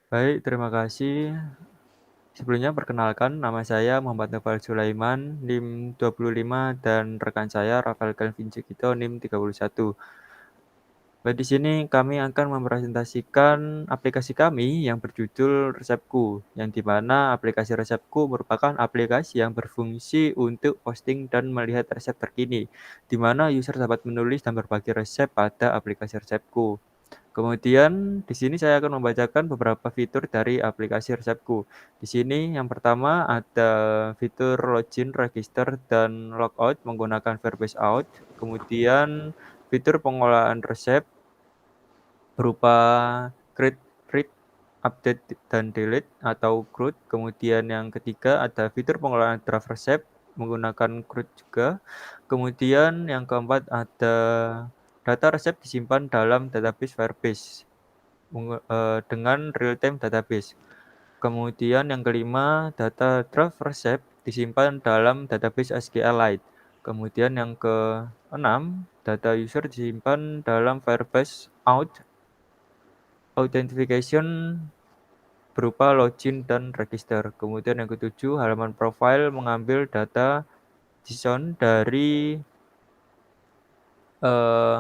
Baik, terima kasih. Sebelumnya perkenalkan, nama saya Muhammad Nopal Sulaiman, NIM 25, dan rekan saya Rafael Calvin Cikito, NIM 31. Baik, di sini kami akan mempresentasikan aplikasi kami yang berjudul Resepku, yang di mana aplikasi Resepku merupakan aplikasi yang berfungsi untuk posting dan melihat resep terkini, di mana user dapat menulis dan berbagi resep pada aplikasi Resepku. Kemudian di sini saya akan membacakan beberapa fitur dari aplikasi Resepku. Di sini yang pertama ada fitur login, register, dan logout menggunakan Verbase Out. Kemudian fitur pengolahan resep berupa create, read, update, dan delete atau CRUD. Kemudian yang ketiga ada fitur pengolahan draft resep menggunakan CRUD juga. Kemudian yang keempat ada data resep disimpan dalam database Firebase dengan real-time database. Kemudian yang kelima, data draft resep disimpan dalam database SQLite. Kemudian yang keenam, data user disimpan dalam Firebase Authentication berupa login dan register. Kemudian yang ketujuh, halaman profile mengambil data JSON dari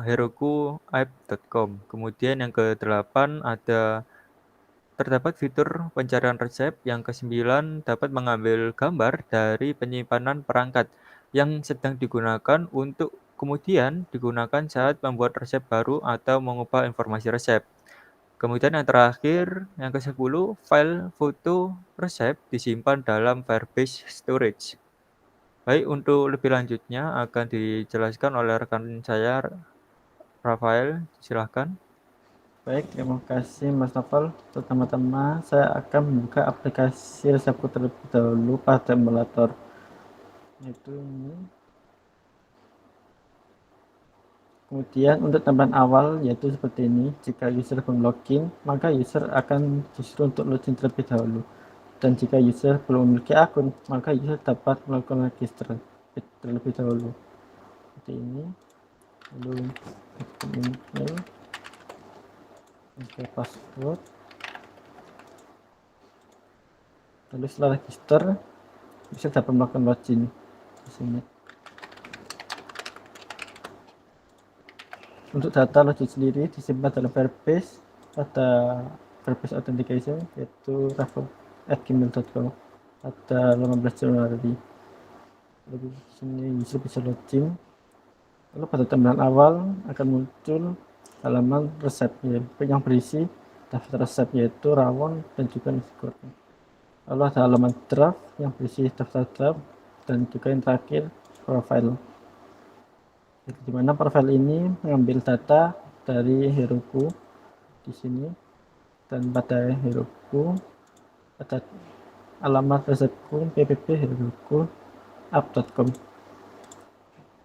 heroku.app.com. Kemudian yang kedelapan terdapat fitur pencarian resep. Yang kesembilan dapat mengambil gambar dari penyimpanan perangkat yang sedang digunakan untuk kemudian digunakan saat membuat resep baru atau mengubah informasi resep. Kemudian yang terakhir, yang ke-10, file foto resep disimpan dalam Firebase Storage. Baik, untuk lebih lanjutnya akan dijelaskan oleh rekan saya, Rafael. Silahkan. Baik, terima kasih Mas Novel. Pertama-tama saya akan membuka aplikasi Resepku terlebih dahulu pada emulator. Yaitu ini. Kemudian untuk tampilan awal yaitu seperti ini. Jika user belum login, maka user akan disuruh untuk login terlebih dahulu. Dan jika user belum memiliki akun, maka user dapat melakukan register terlebih dahulu. Seperti ini. Lalu email, password. Lalu setelah register, user dapat melakukan login di sini. Untuk data login sendiri disimpan dalam Firebase pada Firebase Authentication yaitu rafa@gmail.com pada 18 Januari. Lalu di sini user bisa login. Lalu pada tampilan awal akan muncul halaman resep yang berisi daftar resep yaitu rawon dan juga nasi goreng. Lalu ada halaman draft yang berisi daftar draft dan juga yang terakhir profile. Di mana profil ini mengambil data dari Heroku di sini, dan pada Heroku ada alamat resepku www.heroku.app.com.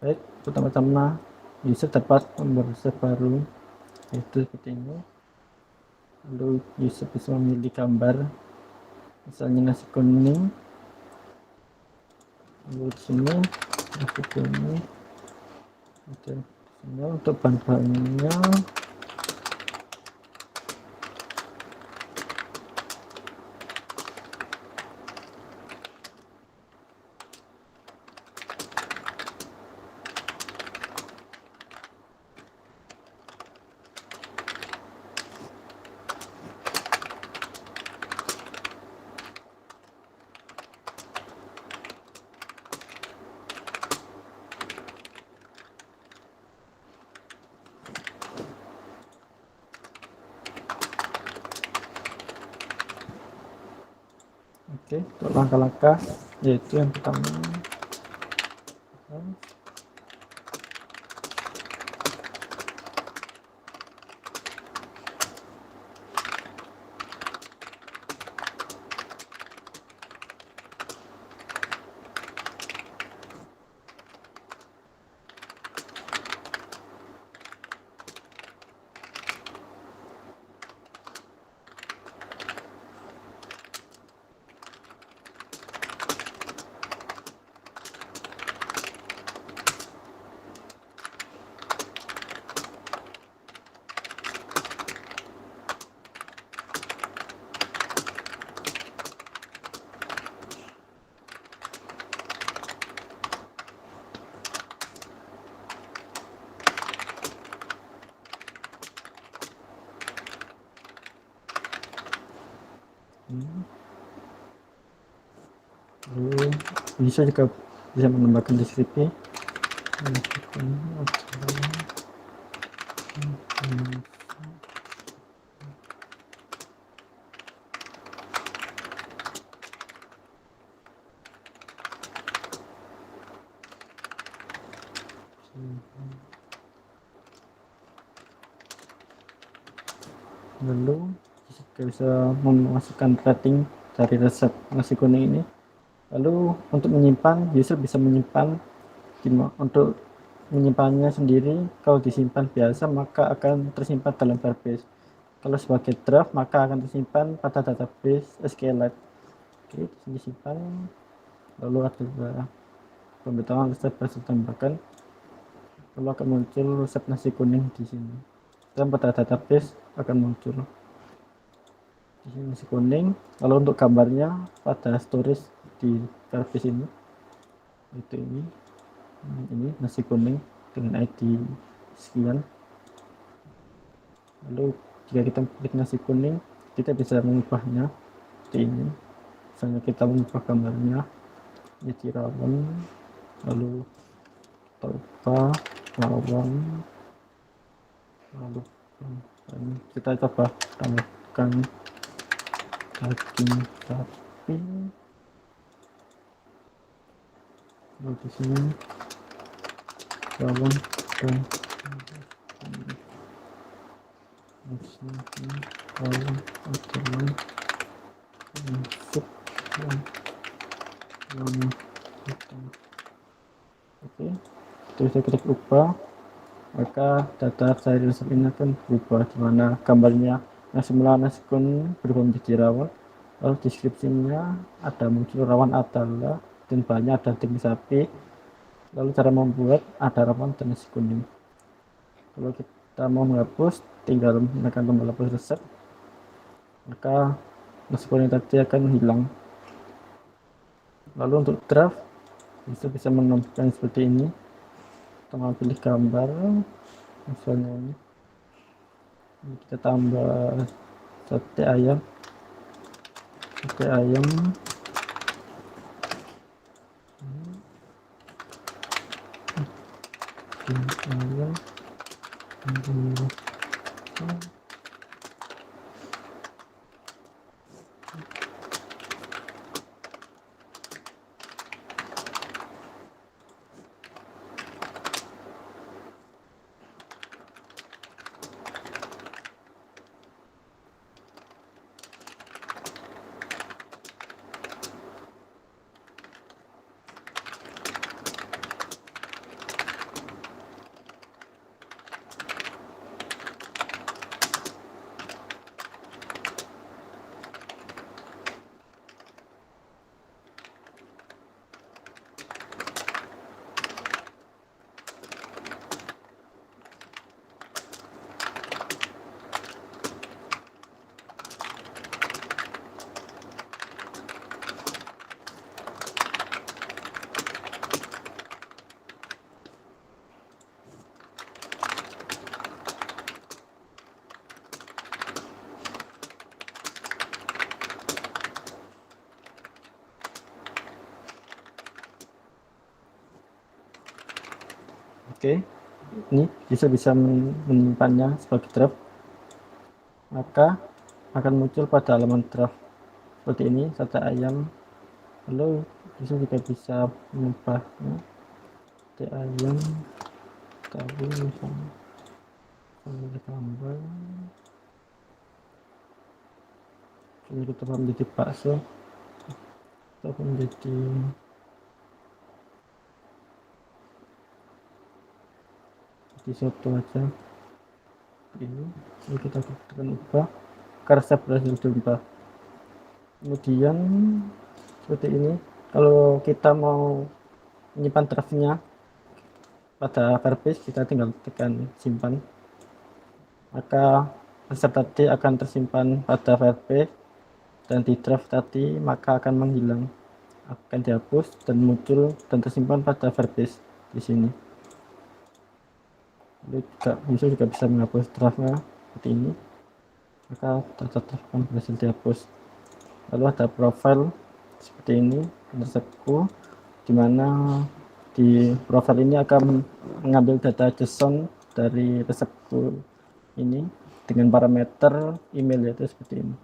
Baik, pertama-tama user dapat membuat resep baru yaitu seperti ini. Lalu user bisa memilih gambar, misalnya nasi kuning. Lalu di sini nasi kuning. Dan sini untuk bahan-bahannya oke, untuk langkah-langkah yaitu yang pertama Lalu bisa juga bisa menambahkan deskripsi. Lalu kita bisa memasukkan rating dari resep nasi kuning ini. Lalu untuk menyimpan, user bisa menyimpan untuk menyimpannya sendiri. Kalau disimpan biasa maka akan tersimpan dalam Firebase. Kalau sebagai draft maka akan tersimpan pada database SQLite. Oke, di sini simpan. Lalu ada pemberitahuan resep harus ditambahkan. Lalu akan muncul resep nasi kuning di sini. Dan pada database akan muncul di sini nasi kuning. Lalu untuk gambarnya pada storage di Firebase ini, itu ini nasi kuning dengan ID sekian. Lalu jika kita klik nasi kuning, kita bisa mengubahnya seperti ini. Misalnya kita mengubah gambarnya jadi rawon, lalu kita ubah rawon, lalu kita coba tambahkan daging sapi. Lalu di sini rawon dan di sini rawon adalah masuk yang oke, terus saya klik ubah, maka data saya resep ini akan berubah, dimana gambarnya yang semula nasi kuning berubah menjadi rawon. Lalu deskripsinya ada muncul rawon adalah dan banyak ada daging sapi. Lalu cara membuat ada rawon dan nasi kuning. Kalau kita mau menghapus, tinggal menekan tombol hapus resep, maka nasi kuning tadi akan hilang. Lalu untuk draft bisa menambahkan seperti ini. Kita mau pilih gambar, misalnya ini kita tambah sate ayam, ayam Oke, ini bisa menyimpannya sebagai draft, maka akan muncul pada halaman draft seperti ini, sate ayam. Lalu bisa juga bisa mengubahnya sate ayam tahu misalnya gambar ini kita menjadi bakso atau menjadi soto aja. Ini kita tekan ubah, resep berhasil diubah. Kemudian seperti ini, kalau kita mau menyimpan draftnya pada Firebase, kita tinggal tekan simpan, maka resep tadi akan tersimpan pada Firebase, dan di draft tadi maka akan menghilang, akan dihapus dan muncul dan tersimpan pada Firebase di sini. Lalu user juga bisa menghapus draftnya seperti ini, maka data draft akan berhasil dihapus. lalu ada profile seperti ini resepku, di mana di profile ini akan mengambil data JSON dari resepku ini dengan parameter email, yaitu seperti ini,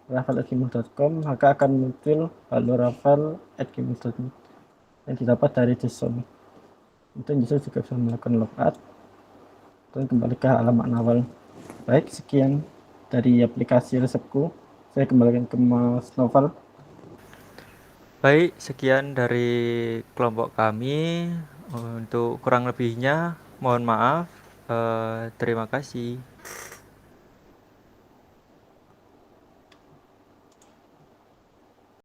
rafael@gmail.com, maka akan muncul halo rafael@gmail.com yang didapat dari JSON. Kemudian user juga bisa melakukan logout dan kembali ke halaman awal. Baik, sekian dari aplikasi resepku. Saya kembalikan ke Mas Noval. Baik, sekian dari kelompok kami. Untuk kurang lebihnya, mohon maaf. Terima kasih.